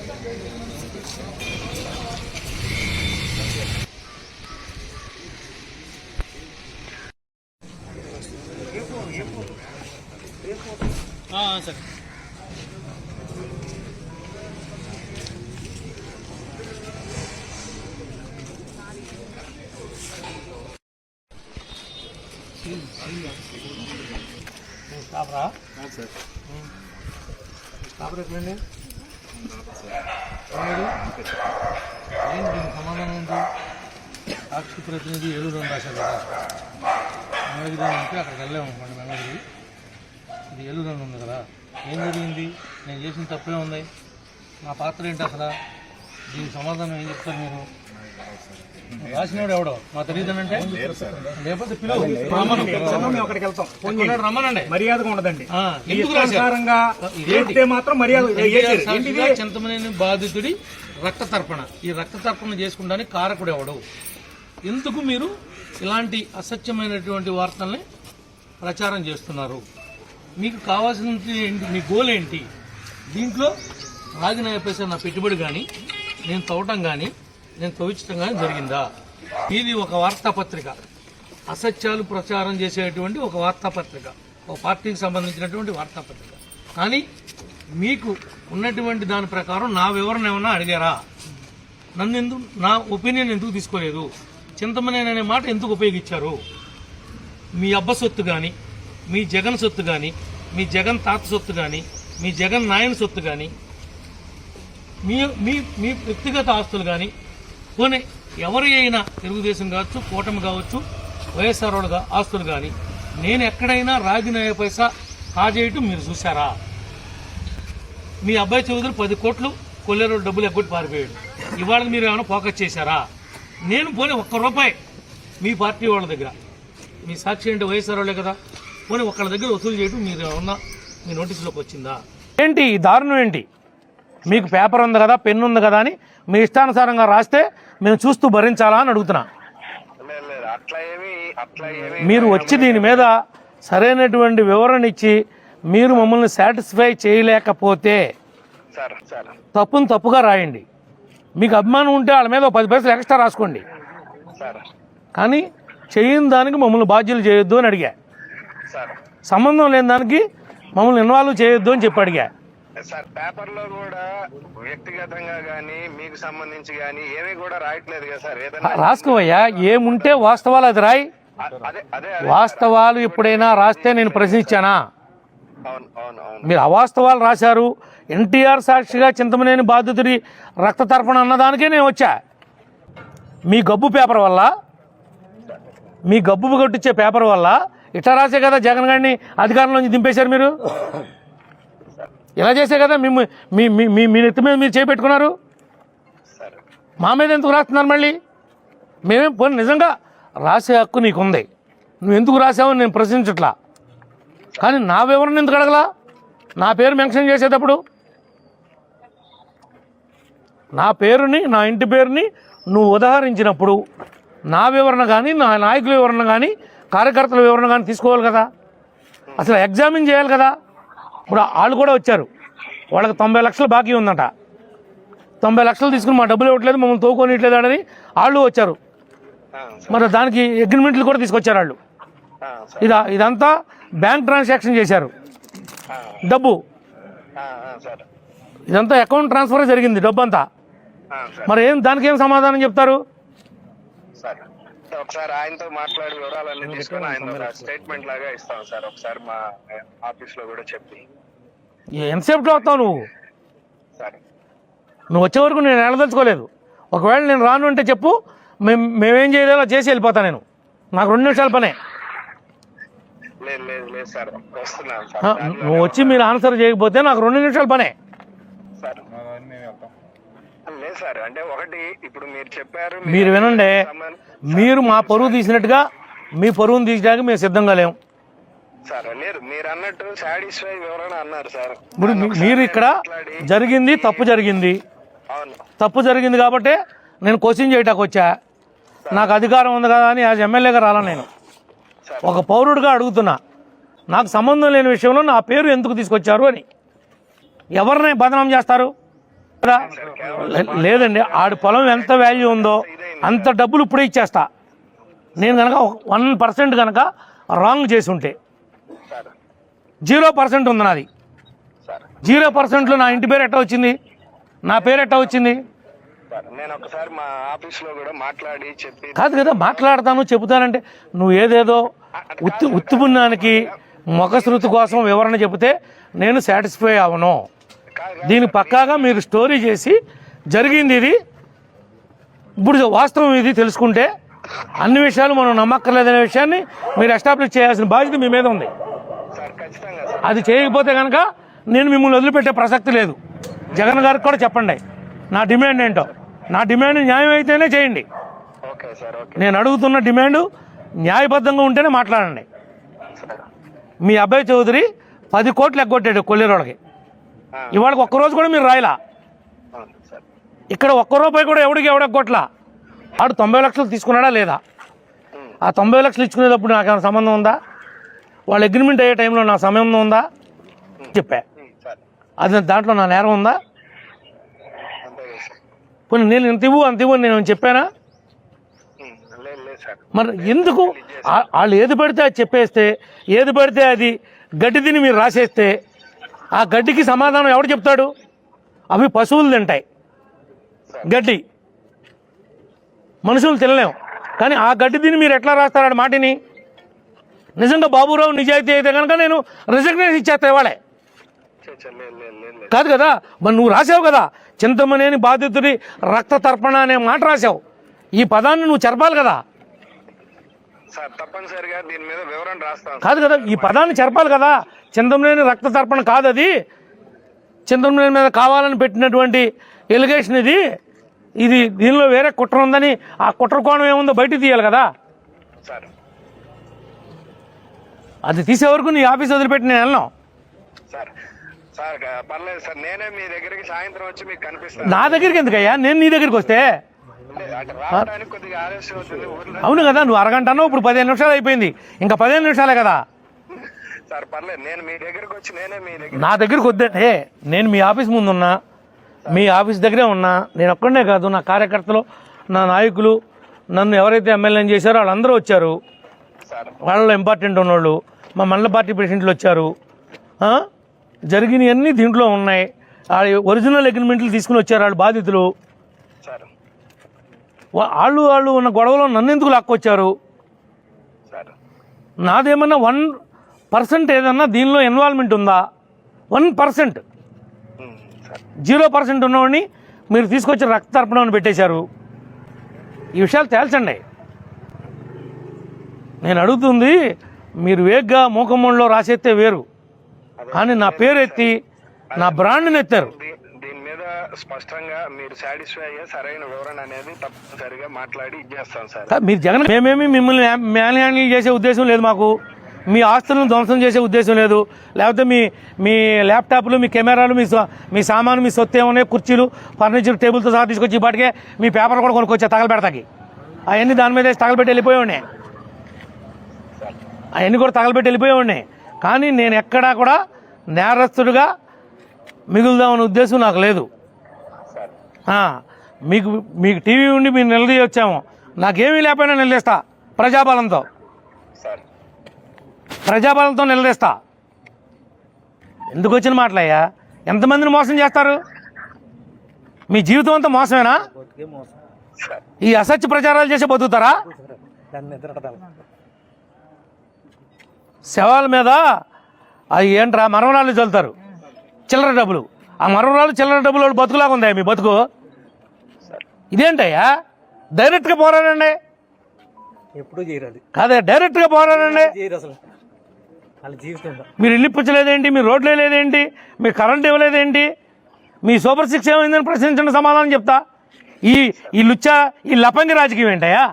సరే స్టాఫరా sir Staffer ఎక్కడండి? ఏంటి దీనికి సమాధానం ఏంటి? సాక్షి ప్రతినిధి ఏలూరు అని రాశారు కదా, మంగళగిరి ఉంటే అక్కడికి వెళ్ళాము మన మంగళగిరి. ఇది ఏలూరు అని ఉంది కదా, ఏం జరిగింది? నేను చేసిన తప్పే ఉంది, నా పాత్ర ఏంటి అసలు? దీనికి సమాధానం ఏం చెప్తారు మీరు? రాసినవాడు ఎవడో మా తెలియదనంటే లేకపోతే రమ్మనండి, మర్యాదగా ఉండదండి. చింతమనేని బాధితుడి రక్త తర్పణ, ఈ రక్త తర్పణ చేసుకుంటానికి కారకుడు ఎవడు? ఎందుకు మీరు ఇలాంటి అసత్యమైనటువంటి వార్తల్ని ప్రచారం చేస్తున్నారు? మీకు కావాల్సినది ఏంటి? మీ గోల్ ఏంటి? దీంట్లో రాగినాయపేసే నా పెట్టుబడి కానీ, నేను తవ్వటం కానీ, నేను తవ్వించడం కానీ జరిగిందా? ఇది ఒక వార్తాపత్రిక, అసత్యాలు ప్రచారం చేసేటువంటి ఒక వార్తాపత్రిక, ఒక పార్టీకి సంబంధించినటువంటి వార్తాపత్రిక. కానీ మీకు ఉన్నటువంటి దాని ప్రకారం నా వివరణ ఏమన్నా అడిగారా? నన్ను ఎందుకు, నా ఒపీనియన్ ఎందుకు తీసుకోలేదు? చింతమనేని అనే మాట ఎందుకు ఉపయోగించారు? మీ అబ్బ సొత్తు కానీ, మీ జగన్ సొత్తు కానీ, మీ జగన్ తాత సొత్తు కానీ, మీ జగన్ నాయన సొత్తు కానీ, మీ మీ మీ వ్యక్తిగత ఆస్తులు కానీ, పోనీ ఎవరి అయినా తెలుగుదేశం కావచ్చు, కూటమి కావచ్చు, వైఎస్ఆర్ వాళ్ళ ఆస్తులు కానీ నేను ఎక్కడైనా రాగినాయ పైసా కాజేయటం మీరు చూసారా? మీ అబ్బాయి చౌదరి 10 కోట్లు కొల్లేరు డబ్బులు ఎగ్గొట్టి పారిపోయాడు. ఇవాళ మీరు ఏమైనా ఫోకస్ చేశారా? నేను పోనీ ₹1 మీ పార్టీ వాళ్ళ దగ్గర, మీ సాక్షి అంటే వైఎస్ఆర్ వాళ్ళే కదా, పోనీ ఒకళ్ళ దగ్గర వసూలు చేయడం మీరు ఏమన్నా మీ నోటీసులోకి వచ్చిందా? ఏంటి దారుణం ఏంటి? మీకు పేపర్ ఉంది కదా, పెన్ను ఉంది కదా అని మీ ఇష్టానుసారంగా రాస్తే మేము చూస్తూ భరించాలా అని అడుగుతున్నా. మీరు వచ్చి దీని మీద సరైనటువంటి వివరణ ఇచ్చి మీరు మమ్మల్ని సాటిస్ఫై చేయలేకపోతే తప్పును తప్పుగా రాయండి. మీకు అభిమానం ఉంటే వాళ్ళ మీద 10 పైసలు ఎక్స్ట్రా రాసుకోండి. కానీ చేయని దానికి మమ్మల్ని బాధ్యులు చేయొద్దు అని అడిగా. సంబంధం లేని దానికి మమ్మల్ని ఇన్వాల్వ్ చేయొద్దు అని చెప్పి అడిగా. సార్ పేపర్ లో కూడా వ్యక్తిగతంగా గానీ మీకు సంబంధించి గానీ ఏమీ కూడా రాయట్లేదు కదా సార్. ఏదైనా రాసుకోవయ్యా, ఏముంటే వాస్తవాలు అది రాయి. వాస్తవాలు ఎప్పుడైనా రాస్తే నేను ప్రశ్నించానా? మీరు అవాస్తవాలు రాశారు. ఎన్టీఆర్ సాక్షిగా చింతమనేని బాధితుడి రక్త తర్పణ అన్నదానికే నేను వచ్చా. మీ గబ్బు పేపర్ వల్ల, మీ గబ్బు కొట్టించే పేపర్ వల్ల ఇట్లా రాసే కదా జగన్ గారిని అధికారంలోంచి దింపేశారు. మీరు ఇలా చేసే కదా మీ నెత్తి మీద మీరు చేపెట్టుకున్నారు. మా మీద ఎందుకు రాస్తున్నారు? మళ్ళీ మేమేం పోనీ నిజంగా రాసే హక్కు నీకుంది, నువ్వు ఎందుకు రాసావని నేను ప్రశ్నించట్లా. కానీ నా వివరణ ఎందుకు అడగలా? నా పేరు మెన్షన్ చేసేటప్పుడు నా పేరుని, నా ఇంటి పేరుని నువ్వు ఉదాహరించినప్పుడు నా వివరణ కానీ, నా నాయకుల వివరణ కానీ, కార్యకర్తల వివరణ కానీ తీసుకోవాలి కదా. అసలు ఎగ్జామిన్ చేయాలి కదా. ఇప్పుడు వాళ్ళు కూడా వచ్చారు, వాళ్ళకి 90 లక్షలు బాకీ ఉందట. 90 లక్షలు తీసుకుని మా డబ్బులు ఇవ్వట్లేదు, మమ్మల్ని తోకొనిట్లేదు అని వాళ్ళు వచ్చారు. మరి దానికి అగ్రిమెంట్లు కూడా తీసుకొచ్చారు వాళ్ళు. ఇదంతా బ్యాంక్ ట్రాన్సాక్షన్ చేశారు. డబ్బు ఇదంతా అకౌంట్ ట్రాన్స్ఫర్ జరిగింది, డబ్బు అంతా. మరి దానికి ఏం సమాధానం చెప్తారు? ఒకసారి ఆయనతో మాట్లాడి వివరాలన్నీ తీసుకొని ఆయన స్టేట్మెంట్ లాగా ఇస్తాం సార్. ఒకసారి మా ఆఫీస్ లో కూడా చెప్పి. ఎంతసేపులో వస్తావు నువ్వు? నువ్వు వచ్చే వరకు నేను ఎడదలుచుకోలేదు. ఒకవేళ నేను రాను అంటే చెప్పు, మేమేం చేయలేదో చేసి వెళ్ళిపోతాను. నేను నాకు 2 నిమిషాల పనే. నువ్వు వచ్చి మీరు ఆన్సర్ చేయకపోతే నాకు 2 నిమిషాల పనే. అంటే ఒకటి ఇప్పుడు మీరు చెప్పారు, మీరు వినండి. మీరు మా పరువు తీసినట్టుగా మీ పరువును తీయడానికి మేము సిద్ధంగా లేము సార్. లేదు మీరు అన్నట్టు సాటిస్ఫై వివరణ అన్నారు సార్. ఇప్పుడు మీరు ఇక్కడ జరిగింది తప్పు జరిగింది, తప్పు జరిగింది కాబట్టి నేను క్వశ్చన్ చేయటానికి వచ్చా. నాకు అధికారం ఉంది కదా అని యాజ్ ఎమ్మెల్యేగా రాలా. నేను ఒక పౌరుడిగా అడుగుతున్నా, నాకు సంబంధం లేని విషయంలో నా పేరు ఎందుకు తీసుకొచ్చారు అని. ఎవరిని బదనాం చేస్తారు? లేదండి, ఆడి పొలం ఎంత వాల్యూ ఉందో అంత డబ్బులు ఇప్పుడే ఇచ్చేస్తా. నేను కనుక 1% కనుక రాంగ్ చేసి ఉంటే. 0% ఉంది నాది. 0%లో నా ఇంటి పేరు ఎట్లా వచ్చింది, నా పేరు ఎట్లా వచ్చింది? నేను ఒకసారి మా ఆఫీస్ లో కూడా మాట్లాడి చెప్పి కాదు కదా, మాట్లాడతాను చెబుతానంటే నువ్వు ఏదేదో ఉత్తుపుణ్యానికి ముఖశృతి కోసం వివరణ చెబితే నేను సాటిస్ఫై అవను. దీని పక్కాగా మీరు స్టోరీ చేసి జరిగింది ఇది, ఇప్పుడు వాస్తవం ఇది తెలుసుకుంటే అన్ని విషయాలు మనం నమ్మక్కర్లేదనే విషయాన్ని మీరు ఎస్టాబ్లిష్ చేయాల్సిన బాధ్యత మీ మీద ఉంది. అది చేయకపోతే కనుక నేను మిమ్మల్ని వదిలిపెట్టే ప్రసక్తి లేదు. జగన్ గారికి కూడా చెప్పండి నా డిమాండ్ ఏంటో. నా డిమాండ్ న్యాయం అయితేనే చేయండి. నేను అడుగుతున్న డిమాండ్ న్యాయబద్ధంగా ఉంటేనే మాట్లాడండి. మీ అబ్బాయి చౌదరి 10 కోట్లు ఎగ్గొట్టాడు కొల్లేరోళ్ళకి. ఇవాళకి ఒక్కరోజు కూడా మీరు రాయలా. ఇక్కడ ₹1 కూడా ఎవడికి ఎగ్గొట్లా. వాడు 90 లక్షలు తీసుకున్నాడా లేదా? ఆ 90 లక్షలు ఇచ్చుకునేటప్పుడు నాకేమైనా సంబంధం ఉందా? వాళ్ళ అగ్రిమెంట్ అయ్యే టైంలో నా సంబంధం ఉందా? చెప్పా. అది దాంట్లో నా నేరం ఉందా? పోనీ నేను ఇంత ఇవ్వు అంత ఇవ్వు నేను చెప్పానా? మరి ఎందుకు వాళ్ళు ఏది పడితే అది చెప్పేస్తే, ఏది పడితే అది గడ్డి తిని మీరు రాసేస్తే ఆ గడ్డికి సమాధానం ఎవడు చెప్తాడు? అవి పశువులు తింటాయి గడ్డి, మనుషులు తినలేం. కానీ ఆ గడ్డి తిని మీరు ఎట్లా రాస్తారు మాటిని? నిజంగా బాబురావు నిజాయితీ అయితే కనుక నేను రిజగ్నేషన్ ఇచ్చేస్తా ఇవాళే. కాదు కదా, మరి నువ్వు రాసావు కదా చింతమనేని బాధితుడి రక్త తర్పణ అనే మాట రాసావు. ఈ పదాన్ని నువ్వు చెరపాలి కదా. తప్పనిసరిగా దీని మీద వివరణ రాస్తాను. కాదు కదా, ఈ పదాన్ని చెరపాలి కదా. చింతమనేని రక్త తర్పణ కాదు అది. చింతమనేని మీద కావాలని పెట్టినటువంటి ఎలిగేషన్ ఇది. ఇది దీనిలో వేరే కుట్ర ఉందని ఆ కుట్ర కోణం ఏముందో బయట తీయాలి కదా. అది తీసే వరకు నీ ఆఫీస్ వదిలిపెట్టి నేను వెళ్ళను. పర్లేదు సార్, నేనే మీ దగ్గరికి సాయంత్రం వచ్చి మీకు కనిపిస్తాను. నా దగ్గరికి ఎందుకయ్యా, నేను నీ దగ్గరికి వస్తే? కొద్దిగా ఆలస్యం అవుతుంది. అవును కదా, నువ్వు అరగంట అన్నావు, ఇప్పుడు 15 నిమిషాలు అయిపోయింది, ఇంకా 15 నిమిషాలే కదా. సార్ పర్లేదు, నేను మీ దగ్గరకు వచ్చి నేనే మీ దగ్గర. నా దగ్గరికి వద్దంటే నేను మీ ఆఫీస్ ముందున్నా, మీ ఆఫీస్ దగ్గరే ఉన్నా. నేను ఒక్కడనే కాదు, నా కార్యకర్తలు, నా నాయకులు, నన్ను ఎవరైతే ఎమ్మెల్యేని చేశారో వాళ్ళందరూ వచ్చారు. వాళ్ళలో ఇంపార్టెంట్ ఉన్నోళ్ళు మా మండల పార్టీ ప్రెసిడెంట్లు వచ్చారు. జరిగినవన్నీ దీంట్లో ఉన్నాయి. ఒరిజినల్ అగ్రిమెంట్లు తీసుకుని వచ్చారు వాళ్ళు బాధితులు. వాళ్ళు ఉన్న గొడవలో నన్ను ఎందుకు లాక్కొచ్చారు? నాదేమన్నా 1% ఏదన్నా దీనిలో ఇన్వాల్వ్మెంట్ ఉందా? 1%. 0% ఉన్నవాడిని మీరు తీసుకొచ్చి రక్త తర్పణం పెట్టేశారు. ఈ విషయాలు తేల్చండి. నేను అడుగుతుంది, మీరు వేగ్గా మూకమ్మలో రాసేస్తే వేరు, కానీ నా పేరు ఎత్తి నా బ్రాండ్ని ఎత్తారు. దీని మీద స్పష్టంగా మీరు సాటిస్ఫై అయ్యే సరైన వివరణ అనేది తప్పనిసరిగా మాట్లాడి ఇచ్చేస్తాం సార్. మీరు జగన్ మేమేమి మిమ్మల్ని మ్యాన్ హ్యాండిల్ చేసే ఉద్దేశం లేదు మాకు. మీ ఆస్తులను ధ్వంసం చేసే ఉద్దేశం లేదు. లేకపోతే మీ ల్యాప్టాప్లు, మీ కెమెరాలు, మీ సామాను, మీ సొత్తు ఏమన్నాయి, కుర్చీలు, ఫర్నిచర్, టేబుల్తో సహా తీసుకొచ్చి ఇప్పటికే మీ పేపర్ కూడా కొనుక్కొచ్చా తగలబెడతాకి. అవన్నీ దాని మీద తగలబెట్టి వెళ్ళిపోయేవాడిని. అవన్నీ కూడా తగలబెట్టి వెళ్ళిపోయేవాడిని. కానీ నేను ఎక్కడా కూడా నేరస్తుడిగా మిగులుదామనే ఉద్దేశం నాకు లేదు. మీకు టీవీ ఉండి మీరు నిలదీ వచ్చాము, నాకేమీ లేకపోయినా నిలదీస్తా. ప్రజాబలంతో నిలదీస్తా. ఎందుకు వచ్చిన మాటలయ్యా? ఎంతమందిని మోసం చేస్తారు? మీ జీవితం అంతా మోసమేనా? ఈ అసత్య ప్రచారాలు చేసి బతుకుతారా? శవాల మీద అది ఏంట్రా మరవరాళ్ళు చల్లుతారు, చిల్లర డబ్బులు. ఆ మరవరాళ్ళు చిల్లర డబ్బులు బతుకులాగా ఉందా మీ బతుకు? ఇదేంటయ్యా? డైరెక్ట్గా పోరాడండి. ఎప్పుడు చేయరు కాదే, డైరెక్ట్గా పోరాడండి. అసలు వాళ్ళ జీవితం మీరు ఇల్లు ఇప్పించలేదేంటి? మీరు రోడ్లు వేయలేదేంటి? మీరు కరెంట్ ఇవ్వలేదేంటి? మీ సూపర్ సిక్స్ ఏమైందని ప్రశ్నించిన సమాధానం చెప్తా. ఈ లుచ్చా, ఈ లపంగి రాజకీయం ఏంటయ్యా?